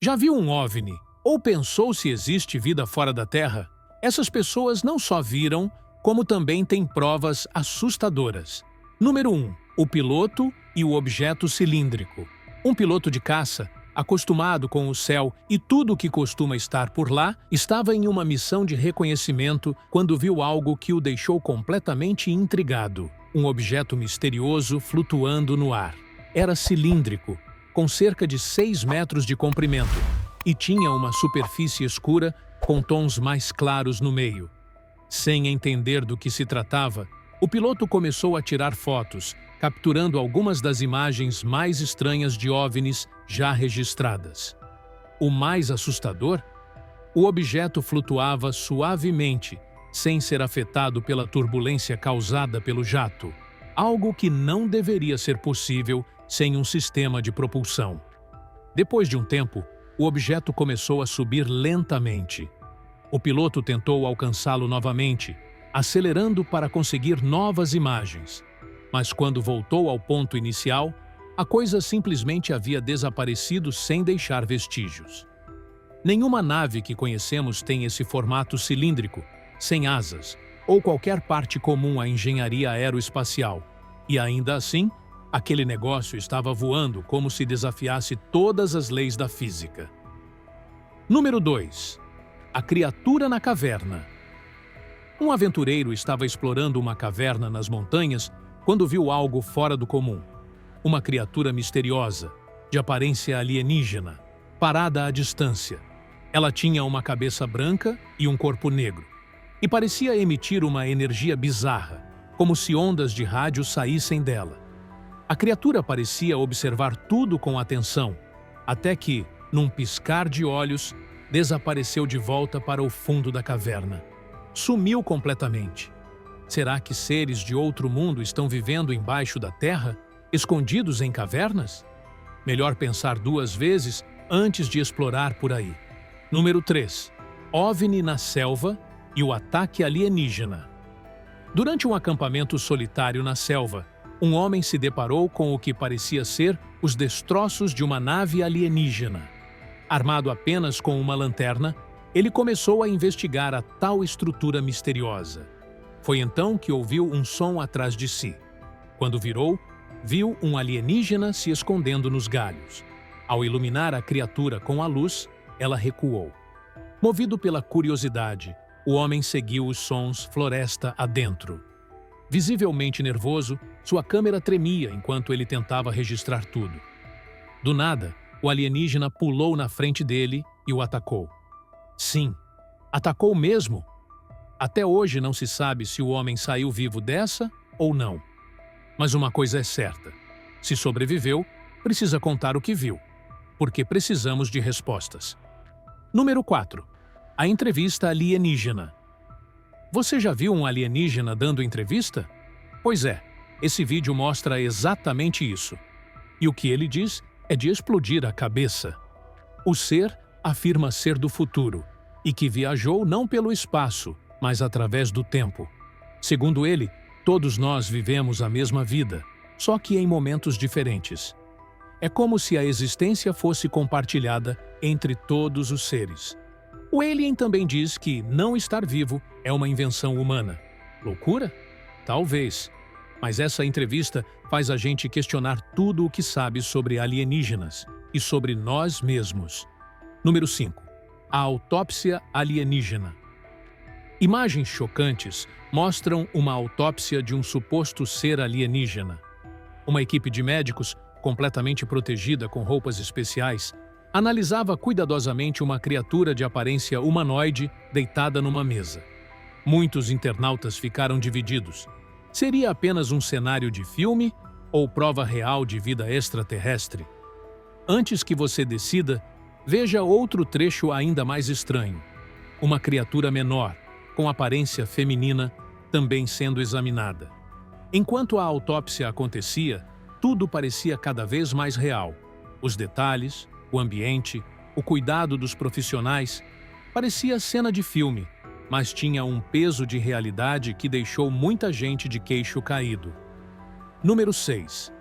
Já viu um OVNI? Ou pensou se existe vida fora da Terra? Essas pessoas não só viram, como também têm provas assustadoras. Número 1. O piloto e o objeto cilíndrico. Um piloto de caça, acostumado com o céu e tudo o que costuma estar por lá, estava em uma missão de reconhecimento quando viu algo que o deixou completamente intrigado. Um objeto misterioso flutuando no ar. Era cilíndrico, com cerca de 6 metros de comprimento, e tinha uma superfície escura com tons mais claros no meio. Sem entender do que se tratava, o piloto começou a tirar fotos, capturando algumas das imagens mais estranhas de OVNIs já registradas. O mais assustador? O objeto flutuava suavemente, sem ser afetado pela turbulência causada pelo jato, algo que não deveria ser possível sem um sistema de propulsão. Depois de um tempo, o objeto começou a subir lentamente. O piloto tentou alcançá-lo novamente, acelerando para conseguir novas imagens. Mas quando voltou ao ponto inicial, a coisa simplesmente havia desaparecido sem deixar vestígios. Nenhuma nave que conhecemos tem esse formato cilíndrico, sem asas, ou qualquer parte comum à engenharia aeroespacial. E ainda assim, aquele negócio estava voando como se desafiasse todas as leis da física. Número 2. A criatura na caverna. Um aventureiro estava explorando uma caverna nas montanhas quando viu algo fora do comum. Uma criatura misteriosa, de aparência alienígena, parada à distância. Ela tinha uma cabeça branca e um corpo negro, e parecia emitir uma energia bizarra, como se ondas de rádio saíssem dela. A criatura parecia observar tudo com atenção, até que, num piscar de olhos, desapareceu de volta para o fundo da caverna. Sumiu completamente. Será que seres de outro mundo estão vivendo embaixo da terra, escondidos em cavernas? Melhor pensar 2 vezes antes de explorar por aí. Número 3. OVNI na selva e o ataque alienígena. Durante um acampamento solitário na selva, um homem se deparou com o que parecia ser os destroços de uma nave alienígena. Armado apenas com uma lanterna, ele começou a investigar a tal estrutura misteriosa. Foi então que ouviu um som atrás de si. Quando virou, viu um alienígena se escondendo nos galhos. Ao iluminar a criatura com a luz, ela recuou. Movido pela curiosidade, o homem seguiu os sons floresta adentro. Visivelmente nervoso, sua câmera tremia enquanto ele tentava registrar tudo. Do nada, o alienígena pulou na frente dele e o atacou. Sim, atacou mesmo. Até hoje não se sabe se o homem saiu vivo dessa ou não. Mas uma coisa é certa: se sobreviveu, precisa contar o que viu, porque precisamos de respostas. Número 4. A entrevista alienígena. Você já viu um alienígena dando entrevista? Pois é, esse vídeo mostra exatamente isso. E o que ele diz é de explodir a cabeça. O ser afirma ser do futuro e que viajou não pelo espaço, mas através do tempo. Segundo ele, todos nós vivemos a mesma vida, só que em momentos diferentes. É como se a existência fosse compartilhada entre todos os seres. O alien também diz que não estar vivo é uma invenção humana. Loucura? Talvez. Mas essa entrevista faz a gente questionar tudo o que sabe sobre alienígenas e sobre nós mesmos. Número 5. A autópsia alienígena. Imagens chocantes mostram uma autópsia de um suposto ser alienígena. Uma equipe de médicos, completamente protegida com roupas especiais, analisava cuidadosamente uma criatura de aparência humanoide deitada numa mesa. Muitos internautas ficaram divididos. Seria apenas um cenário de filme ou prova real de vida extraterrestre? Antes que você decida, veja outro trecho ainda mais estranho. Uma criatura menor, com aparência feminina, também sendo examinada. Enquanto a autópsia acontecia, tudo parecia cada vez mais real. Os detalhes, o ambiente, o cuidado dos profissionais, parecia cena de filme, mas tinha um peso de realidade que deixou muita gente de queixo caído. Número 6.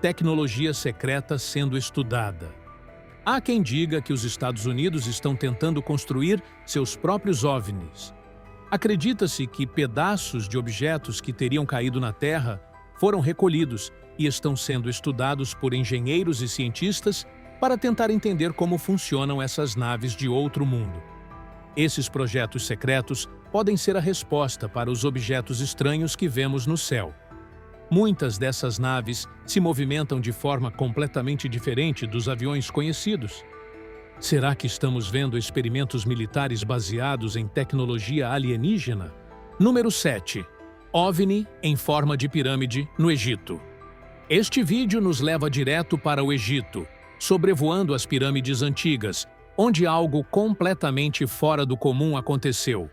Tecnologia secreta sendo estudada. Há quem diga que os Estados Unidos estão tentando construir seus próprios OVNIs. Acredita-se que pedaços de objetos que teriam caído na Terra foram recolhidos e estão sendo estudados por engenheiros e cientistas para tentar entender como funcionam essas naves de outro mundo. Esses projetos secretos podem ser a resposta para os objetos estranhos que vemos no céu. Muitas dessas naves se movimentam de forma completamente diferente dos aviões conhecidos. Será que estamos vendo experimentos militares baseados em tecnologia alienígena? Número 7. OVNI em forma de pirâmide no Egito. Este vídeo nos leva direto para o Egito, sobrevoando as pirâmides antigas, onde algo completamente fora do comum aconteceu.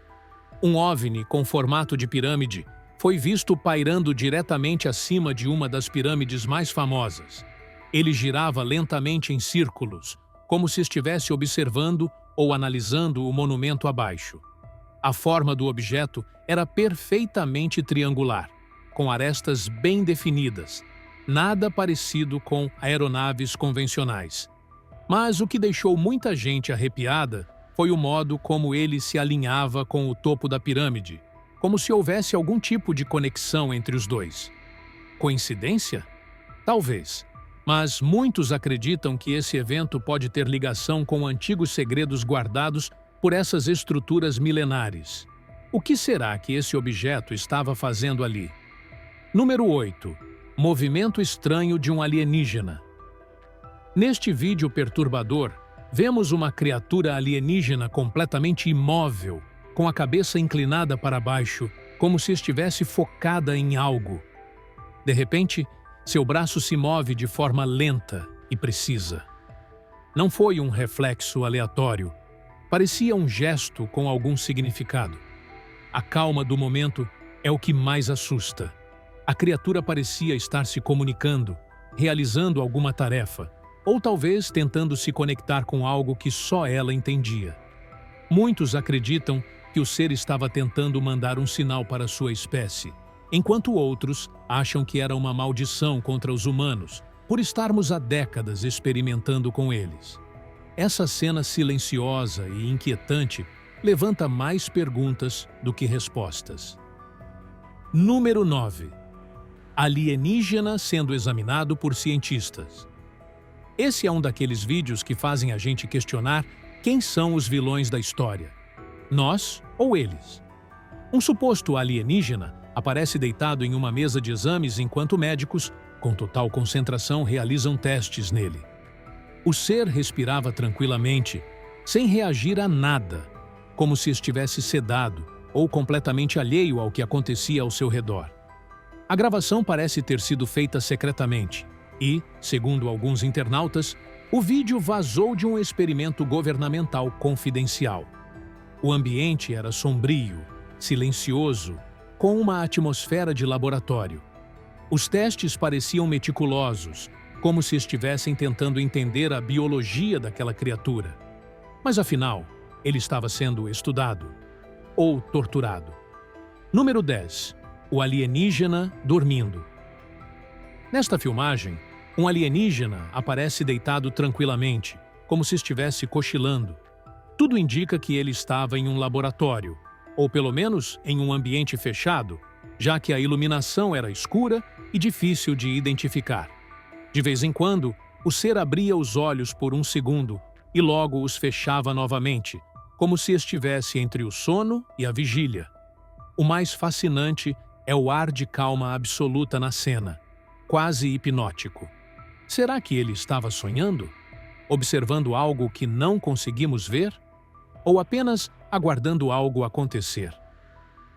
Um OVNI com formato de pirâmide foi visto pairando diretamente acima de uma das pirâmides mais famosas. Ele girava lentamente em círculos, como se estivesse observando ou analisando o monumento abaixo. A forma do objeto era perfeitamente triangular, com arestas bem definidas, nada parecido com aeronaves convencionais. Mas o que deixou muita gente arrepiada foi o modo como ele se alinhava com o topo da pirâmide, como se houvesse algum tipo de conexão entre os dois. Coincidência? Talvez. Mas muitos acreditam que esse evento pode ter ligação com antigos segredos guardados por essas estruturas milenares. O que será que esse objeto estava fazendo ali? Número 8. Movimento estranho de um alienígena. Neste vídeo perturbador, vemos uma criatura alienígena completamente imóvel, com a cabeça inclinada para baixo, como se estivesse focada em algo. De repente, seu braço se move de forma lenta e precisa. Não foi um reflexo aleatório. Parecia um gesto com algum significado. A calma do momento é o que mais assusta. A criatura parecia estar se comunicando, realizando alguma tarefa, ou talvez tentando se conectar com algo que só ela entendia. Muitos acreditam que o ser estava tentando mandar um sinal para sua espécie, enquanto outros acham que era uma maldição contra os humanos, por estarmos há décadas experimentando com eles. Essa cena silenciosa e inquietante levanta mais perguntas do que respostas. Número 9. Alienígena sendo examinado por cientistas. Esse é um daqueles vídeos que fazem a gente questionar quem são os vilões da história. Nós ou eles? Um suposto alienígena aparece deitado em uma mesa de exames enquanto médicos, com total concentração, realizam testes nele. O ser respirava tranquilamente, sem reagir a nada, como se estivesse sedado ou completamente alheio ao que acontecia ao seu redor. A gravação parece ter sido feita secretamente e, segundo alguns internautas, o vídeo vazou de um experimento governamental confidencial. O ambiente era sombrio, silencioso, com uma atmosfera de laboratório. Os testes pareciam meticulosos, como se estivessem tentando entender a biologia daquela criatura. Mas afinal, ele estava sendo estudado ou torturado. Número 10. O alienígena dormindo. Nesta filmagem, um alienígena aparece deitado tranquilamente, como se estivesse cochilando. Tudo indica que ele estava em um laboratório, ou pelo menos em um ambiente fechado, já que a iluminação era escura e difícil de identificar. De vez em quando, o ser abria os olhos por um segundo e logo os fechava novamente, como se estivesse entre o sono e a vigília. O mais fascinante é o ar de calma absoluta na cena, quase hipnótico. Será que ele estava sonhando? Observando algo que não conseguimos ver? Ou apenas aguardando algo acontecer?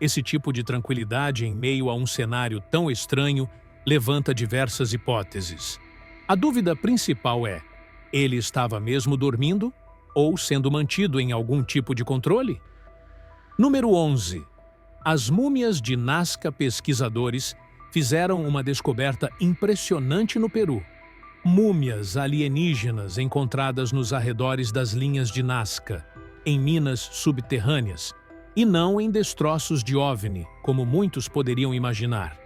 Esse tipo de tranquilidade em meio a um cenário tão estranho levanta diversas hipóteses. A dúvida principal é: ele estava mesmo dormindo ou sendo mantido em algum tipo de controle? Número 11. As múmias de Nazca. Pesquisadores fizeram uma descoberta impressionante no Peru. Múmias alienígenas encontradas nos arredores das linhas de Nazca, em minas subterrâneas, e não em destroços de OVNI, como muitos poderiam imaginar.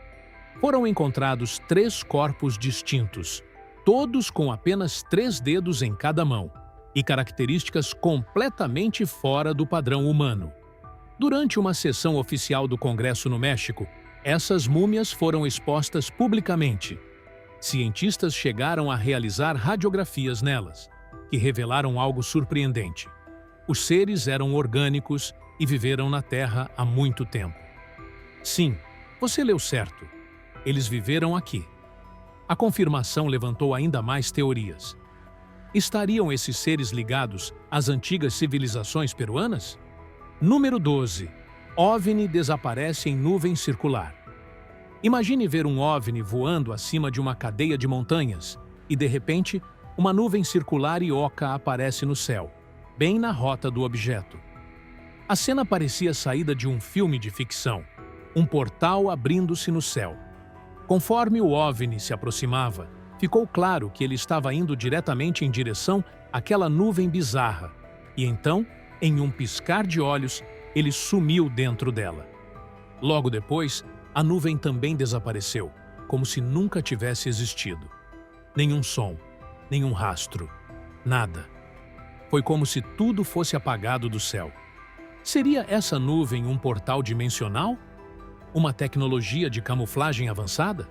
Foram encontrados 3 corpos distintos, todos com apenas 3 dedos em cada mão. e características completamente fora do padrão humano. Durante uma sessão oficial do Congresso no México, essas múmias foram expostas publicamente. Cientistas chegaram a realizar radiografias nelas, que revelaram algo surpreendente. Os seres eram orgânicos e viveram na Terra há muito tempo. Sim, você leu certo. Eles viveram aqui. A confirmação levantou ainda mais teorias. Estariam esses seres ligados às antigas civilizações peruanas? Número 12. OVNI desaparece em nuvem circular. Imagine ver um OVNI voando acima de uma cadeia de montanhas e, de repente, uma nuvem circular e oca aparece no céu, bem na rota do objeto. A cena parecia saída de um filme de ficção, um portal abrindo-se no céu. Conforme o OVNI se aproximava, ficou claro que ele estava indo diretamente em direção àquela nuvem bizarra, e então, em um piscar de olhos, ele sumiu dentro dela. Logo depois, a nuvem também desapareceu, como se nunca tivesse existido. Nenhum som, nenhum rastro, nada. Foi como se tudo fosse apagado do céu. Seria essa nuvem um portal dimensional? Uma tecnologia de camuflagem avançada?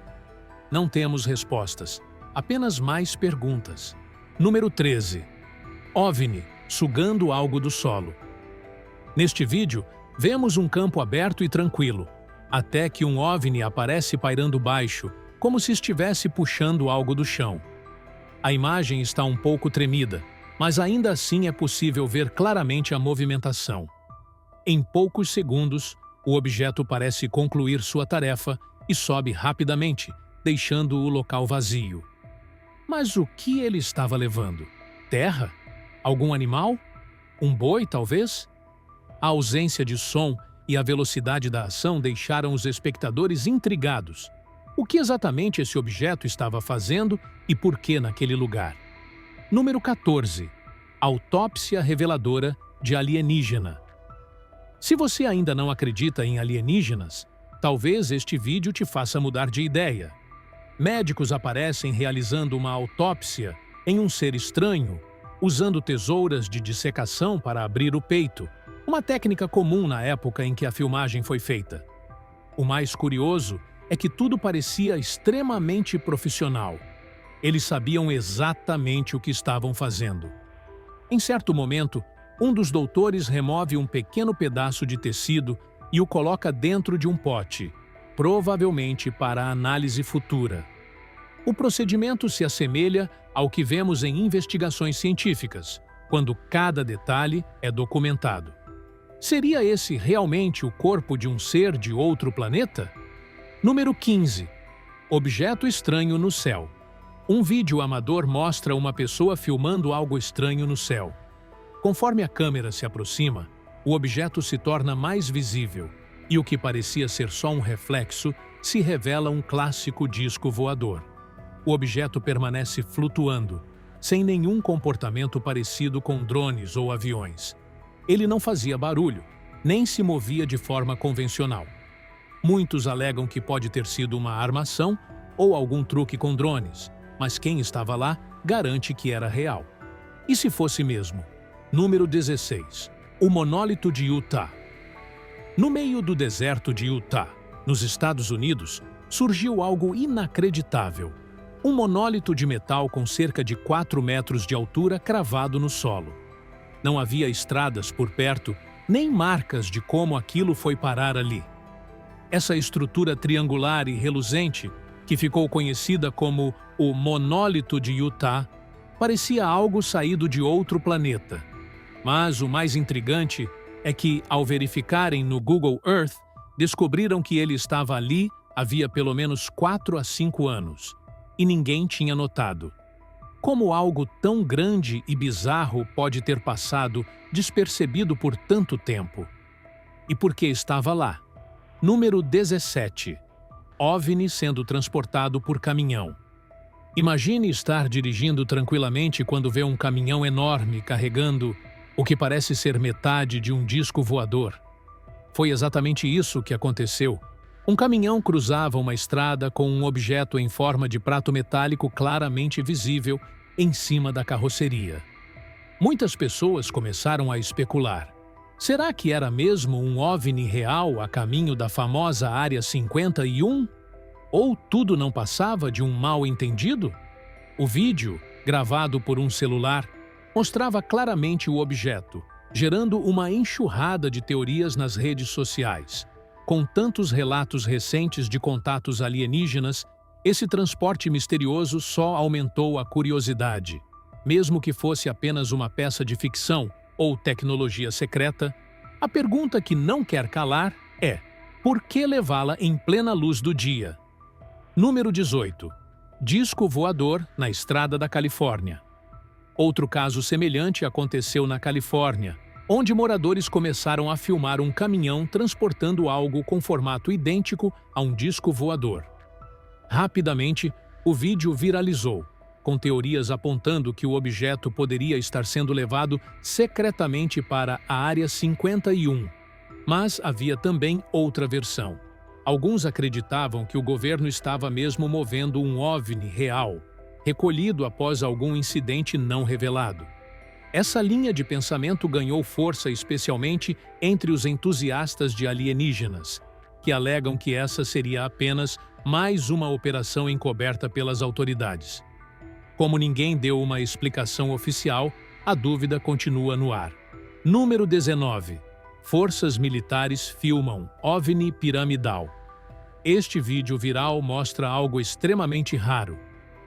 Não temos respostas, apenas mais perguntas. Número 13. OVNI, sugando algo do solo. Neste vídeo, vemos um campo aberto e tranquilo, até que um OVNI aparece pairando baixo, como se estivesse puxando algo do chão. A imagem está um pouco tremida, mas ainda assim é possível ver claramente a movimentação. Em poucos segundos, o objeto parece concluir sua tarefa e sobe rapidamente, deixando o local vazio. Mas o que ele estava levando? Terra? Algum animal? Um boi, talvez? A ausência de som e a velocidade da ação deixaram os espectadores intrigados. O que exatamente esse objeto estava fazendo e por que naquele lugar? Número 14. Autópsia reveladora de alienígena. Se você ainda não acredita em alienígenas, talvez este vídeo te faça mudar de ideia. Médicos aparecem realizando uma autópsia em um ser estranho, usando tesouras de dissecação para abrir o peito, uma técnica comum na época em que a filmagem foi feita. O mais curioso é que tudo parecia extremamente profissional. Eles sabiam exatamente o que estavam fazendo. Em certo momento, um dos doutores remove um pequeno pedaço de tecido e o coloca dentro de um pote, provavelmente para análise futura. O procedimento se assemelha ao que vemos em investigações científicas, quando cada detalhe é documentado. Seria esse realmente o corpo de um ser de outro planeta? Número 15. Objeto estranho no céu. Um vídeo amador mostra uma pessoa filmando algo estranho no céu. Conforme a câmera se aproxima, o objeto se torna mais visível e o que parecia ser só um reflexo se revela um clássico disco voador. O objeto permanece flutuando, sem nenhum comportamento parecido com drones ou aviões. Ele não fazia barulho, nem se movia de forma convencional. Muitos alegam que pode ter sido uma armação ou algum truque com drones, mas quem estava lá garante que era real. E se fosse mesmo? Número 16. O monólito de Utah. No meio do deserto de Utah, nos Estados Unidos, surgiu algo inacreditável. Um monólito de metal com cerca de 4 metros de altura cravado no solo. Não havia estradas por perto, nem marcas de como aquilo foi parar ali. Essa estrutura triangular e reluzente, que ficou conhecida como o monólito de Utah, parecia algo saído de outro planeta. Mas o mais intrigante é que, ao verificarem no Google Earth, descobriram que ele estava ali havia pelo menos 4 a 5 anos, e ninguém tinha notado. Como algo tão grande e bizarro pode ter passado despercebido por tanto tempo? E por que estava lá? Número 17. OVNI sendo transportado por caminhão. Imagine estar dirigindo tranquilamente quando vê um caminhão enorme carregando o que parece ser metade de um disco voador. Foi exatamente isso que aconteceu. Um caminhão cruzava uma estrada com um objeto em forma de prato metálico claramente visível em cima da carroceria. Muitas pessoas começaram a especular. Será que era mesmo um OVNI real a caminho da famosa Área 51? Ou tudo não passava de um mal-entendido? O vídeo, gravado por um celular, mostrava claramente o objeto, gerando uma enxurrada de teorias nas redes sociais. Com tantos relatos recentes de contatos alienígenas, esse transporte misterioso só aumentou a curiosidade. Mesmo que fosse apenas uma peça de ficção ou tecnologia secreta, a pergunta que não quer calar é: por que levá-la em plena luz do dia? Número 18. Disco voador na estrada da Califórnia. Outro caso semelhante aconteceu na Califórnia, onde moradores começaram a filmar um caminhão transportando algo com formato idêntico a um disco voador. Rapidamente, o vídeo viralizou, com teorias apontando que o objeto poderia estar sendo levado secretamente para a Área 51. Mas havia também outra versão. Alguns acreditavam que o governo estava mesmo movendo um OVNI real, recolhido após algum incidente não revelado. Essa linha de pensamento ganhou força especialmente entre os entusiastas de alienígenas, que alegam que essa seria apenas mais uma operação encoberta pelas autoridades. Como ninguém deu uma explicação oficial, a dúvida continua no ar. Número 19. Forças militares filmam OVNI piramidal. Este vídeo viral mostra algo extremamente raro.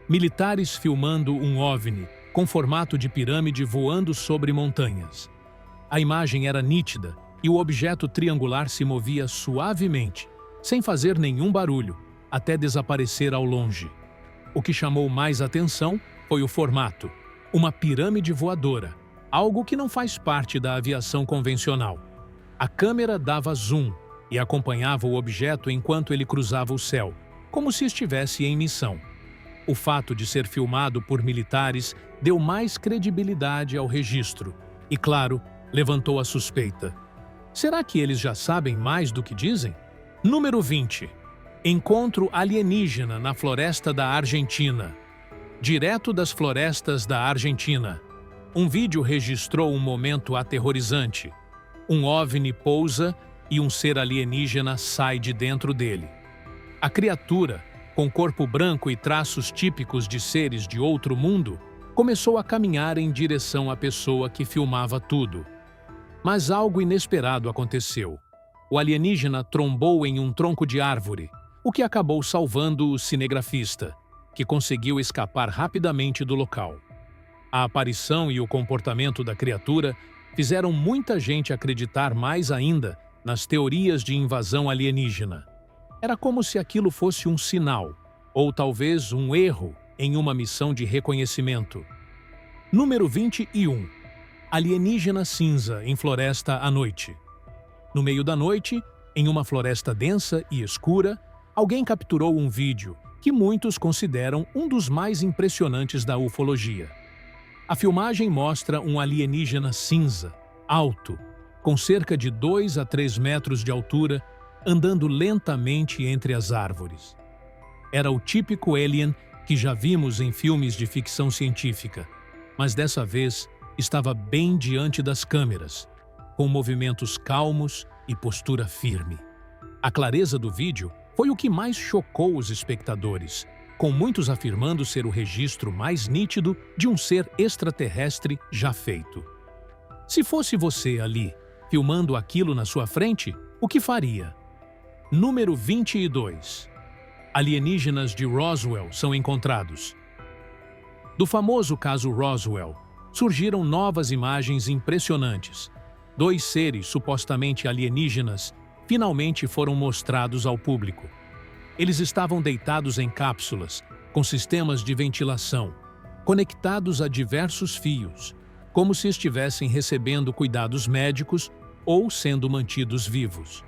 Militares filmando um OVNI com formato de pirâmide voando sobre montanhas. A imagem era nítida e o objeto triangular se movia suavemente, sem fazer nenhum barulho, até desaparecer ao longe. O que chamou mais atenção foi o formato, uma pirâmide voadora, algo que não faz parte da aviação convencional. A câmera dava zoom e acompanhava o objeto enquanto ele cruzava o céu, como se estivesse em missão. O fato de ser filmado por militares deu mais credibilidade ao registro e, claro, levantou a suspeita. Será que eles já sabem mais do que dizem? Número 20. Encontro alienígena na floresta da Argentina. Direto das florestas da Argentina, um vídeo registrou um momento aterrorizante. Um OVNI pousa e um ser alienígena sai de dentro dele. A criatura, com corpo branco e traços típicos de seres de outro mundo, começou a caminhar em direção à pessoa que filmava tudo. Mas algo inesperado aconteceu. O alienígena trombou em um tronco de árvore, o que acabou salvando o cinegrafista, que conseguiu escapar rapidamente do local. A aparição e o comportamento da criatura fizeram muita gente acreditar mais ainda nas teorias de invasão alienígena. Era como se aquilo fosse um sinal, ou talvez um erro em uma missão de reconhecimento. Número 21. Alienígena cinza em floresta à noite. No meio da noite, em uma floresta densa e escura, alguém capturou um vídeo que muitos consideram um dos mais impressionantes da ufologia. A filmagem mostra um alienígena cinza, alto, com cerca de 2 a 3 metros de altura, andando lentamente entre as árvores. Era o típico alien que já vimos em filmes de ficção científica, mas dessa vez estava bem diante das câmeras, com movimentos calmos e postura firme. A clareza do vídeo foi o que mais chocou os espectadores, com muitos afirmando ser o registro mais nítido de um ser extraterrestre já feito. Se fosse você ali, filmando aquilo na sua frente, o que faria? Número 22. Alienígenas de Roswell são encontrados. Do famoso caso Roswell, surgiram novas imagens impressionantes. 2 seres supostamente alienígenas finalmente foram mostrados ao público. Eles estavam deitados em cápsulas, com sistemas de ventilação, conectados a diversos fios, como se estivessem recebendo cuidados médicos ou sendo mantidos vivos.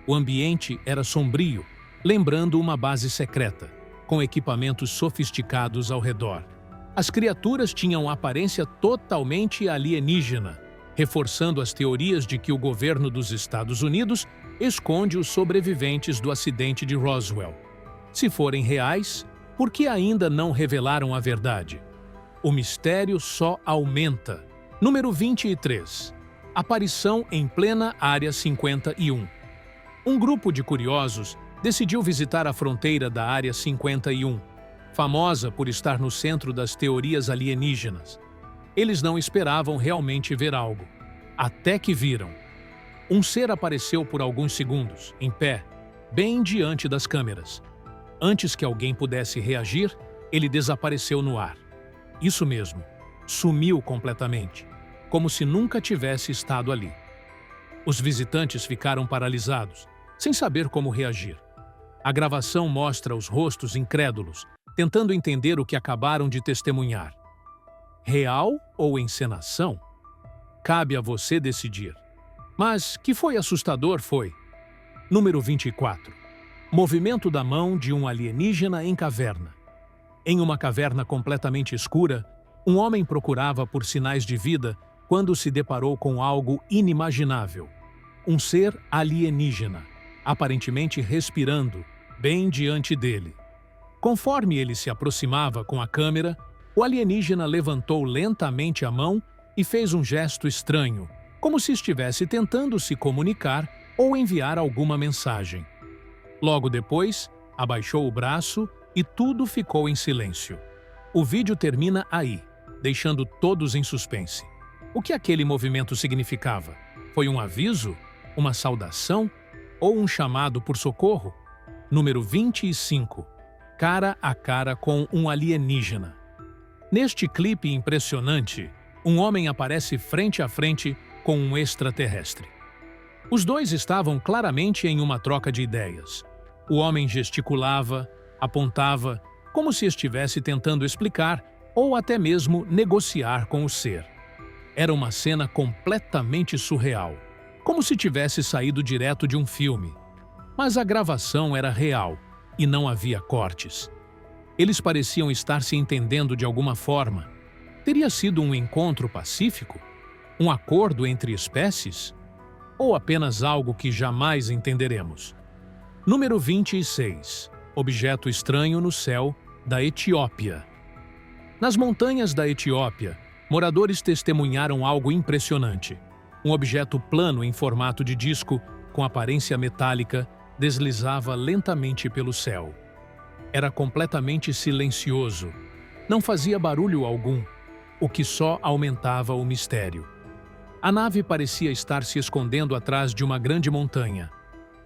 O ambiente era sombrio, lembrando uma base secreta, com equipamentos sofisticados ao redor. As criaturas tinham aparência totalmente alienígena, reforçando as teorias de que o governo dos Estados Unidos esconde os sobreviventes do acidente de Roswell. Se forem reais, por que ainda não revelaram a verdade? O mistério só aumenta. Número 23. Aparição em plena Área 51. Um grupo de curiosos decidiu visitar a fronteira da Área 51, famosa por estar no centro das teorias alienígenas. Eles não esperavam realmente ver algo, até que viram. Um ser apareceu por alguns segundos, em pé, bem diante das câmeras. Antes que alguém pudesse reagir, ele desapareceu no ar. Isso mesmo, sumiu completamente, como se nunca tivesse estado ali. Os visitantes ficaram paralisados, sem saber como reagir. A gravação mostra os rostos incrédulos, tentando entender o que acabaram de testemunhar. Real ou encenação? Cabe a você decidir. Mas que foi assustador foi. Número 24. Movimento da mão de um alienígena em caverna. Em uma caverna completamente escura, um homem procurava por sinais de vida quando se deparou com algo inimaginável. Um ser alienígena, aparentemente respirando, bem diante dele. Conforme ele se aproximava com a câmera, o alienígena levantou lentamente a mão e fez um gesto estranho, como se estivesse tentando se comunicar ou enviar alguma mensagem. Logo depois, abaixou o braço e tudo ficou em silêncio. O vídeo termina aí, deixando todos em suspense. O que aquele movimento significava? Foi um aviso? Uma saudação? Ou um chamado por socorro? Número 25. Cara a cara com um alienígena. Neste clipe impressionante, um homem aparece frente a frente com um extraterrestre. Os dois estavam claramente em uma troca de ideias. O homem gesticulava, apontava, como se estivesse tentando explicar ou até mesmo negociar com o ser. Era uma cena completamente surreal, como se tivesse saído direto de um filme. Mas a gravação era real e não havia cortes. Eles pareciam estar se entendendo de alguma forma. Teria sido um encontro pacífico? Um acordo entre espécies? Ou apenas algo que jamais entenderemos? Número 26. Objeto estranho no céu da Etiópia. Nas montanhas da Etiópia, moradores testemunharam algo impressionante. Um objeto plano em formato de disco, com aparência metálica, deslizava lentamente pelo céu. Era completamente silencioso. Não fazia barulho algum, o que só aumentava o mistério. A nave parecia estar se escondendo atrás de uma grande montanha.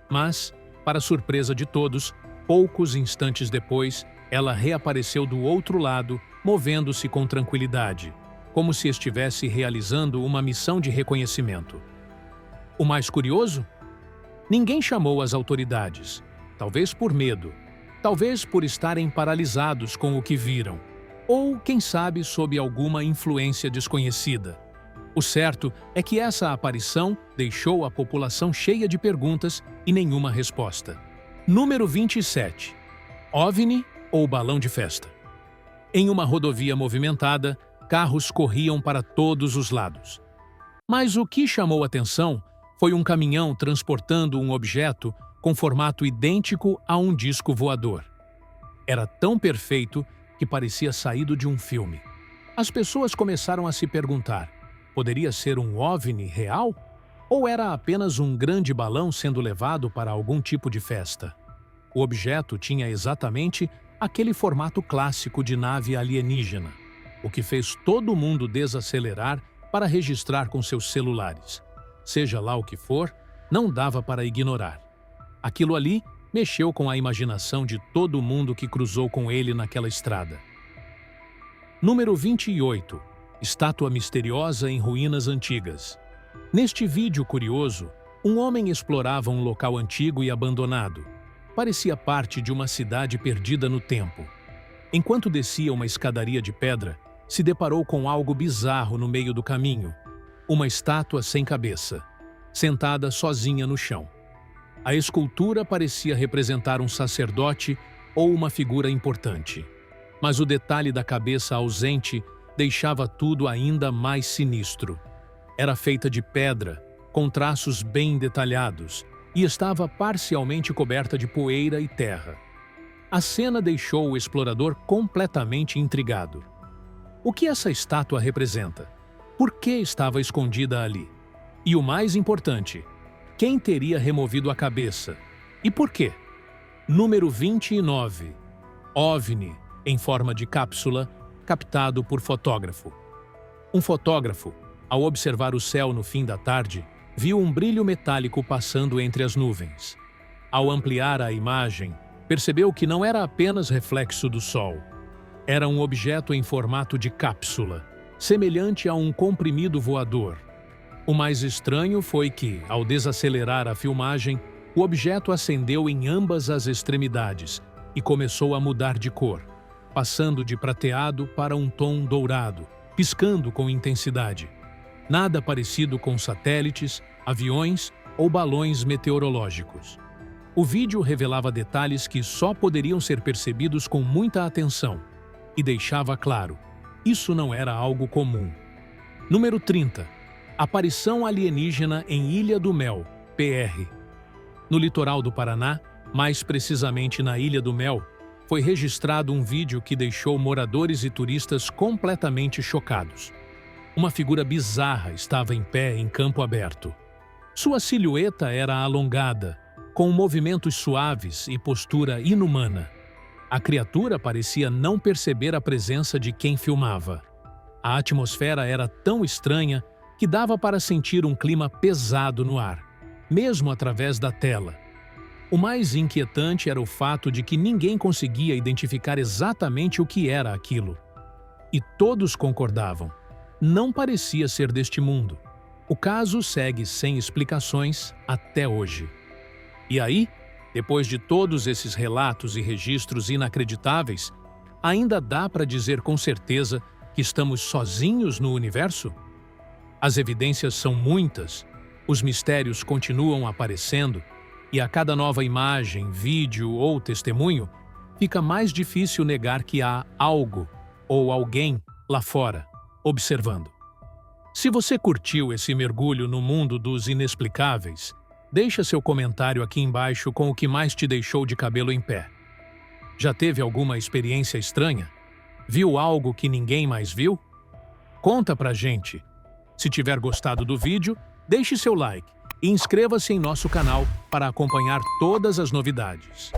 Mas, para surpresa de todos, poucos instantes depois, ela reapareceu do outro lado, movendo-se com tranquilidade, como se estivesse realizando uma missão de reconhecimento. O mais curioso? Ninguém chamou as autoridades, talvez por medo, talvez por estarem paralisados com o que viram, ou, quem sabe, sob alguma influência desconhecida. O certo é que essa aparição deixou a população cheia de perguntas e nenhuma resposta. Número 27. OVNI ou balão de festa? Em uma rodovia movimentada, carros corriam para todos os lados. Mas o que chamou atenção foi um caminhão transportando um objeto com formato idêntico a um disco voador. Era tão perfeito que parecia saído de um filme. As pessoas começaram a se perguntar: poderia ser um OVNI real? Ou era apenas um grande balão sendo levado para algum tipo de festa? O objeto tinha exatamente aquele formato clássico de nave alienígena, o que fez todo mundo desacelerar para registrar com seus celulares. Seja lá o que for, não dava para ignorar. Aquilo ali mexeu com a imaginação de todo mundo que cruzou com ele naquela estrada. Número 28. Estátua misteriosa em ruínas antigas. Neste vídeo curioso, um homem explorava um local antigo e abandonado. Parecia parte de uma cidade perdida no tempo. Enquanto descia uma escadaria de pedra, se deparou com algo bizarro no meio do caminho. Uma estátua sem cabeça, sentada sozinha no chão. A escultura parecia representar um sacerdote ou uma figura importante. Mas o detalhe da cabeça ausente deixava tudo ainda mais sinistro. Era feita de pedra, com traços bem detalhados, e estava parcialmente coberta de poeira e terra. A cena deixou o explorador completamente intrigado. O que essa estátua representa? Por que estava escondida ali? E o mais importante, quem teria removido a cabeça? E por quê? Número 29. OVNI, em forma de cápsula, captado por fotógrafo. Um fotógrafo, ao observar o céu no fim da tarde, viu um brilho metálico passando entre as nuvens. Ao ampliar a imagem, percebeu que não era apenas reflexo do sol. Era um objeto em formato de cápsula, semelhante a um comprimido voador. O mais estranho foi que, ao desacelerar a filmagem, o objeto acendeu em ambas as extremidades e começou a mudar de cor, passando de prateado para um tom dourado, piscando com intensidade. Nada parecido com satélites, aviões ou balões meteorológicos. O vídeo revelava detalhes que só poderiam ser percebidos com muita atenção e deixava claro, isso não era algo comum. Número 30. Aparição alienígena em Ilha do Mel, PR. No litoral do Paraná, mais precisamente na Ilha do Mel, foi registrado um vídeo que deixou moradores e turistas completamente chocados. Uma figura bizarra estava em pé em campo aberto. Sua silhueta era alongada, com movimentos suaves e postura inumana. A criatura parecia não perceber a presença de quem filmava. A atmosfera era tão estranha que dava para sentir um clima pesado no ar, mesmo através da tela. O mais inquietante era o fato de que ninguém conseguia identificar exatamente o que era aquilo. E todos concordavam. Não parecia ser deste mundo. O caso segue sem explicações até hoje. E aí, depois de todos esses relatos e registros inacreditáveis, ainda dá para dizer com certeza que estamos sozinhos no universo? As evidências são muitas, os mistérios continuam aparecendo, e a cada nova imagem, vídeo ou testemunho, fica mais difícil negar que há algo ou alguém lá fora, observando. Se você curtiu esse mergulho no mundo dos inexplicáveis, deixa seu comentário aqui embaixo com o que mais te deixou de cabelo em pé. Já teve alguma experiência estranha? Viu algo que ninguém mais viu? Conta pra gente. Se tiver gostado do vídeo, deixe seu like e inscreva-se em nosso canal para acompanhar todas as novidades.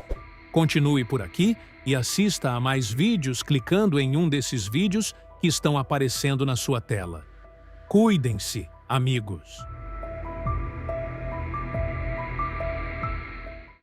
Continue por aqui e assista a mais vídeos clicando em um desses vídeos que estão aparecendo na sua tela. Cuidem-se, amigos!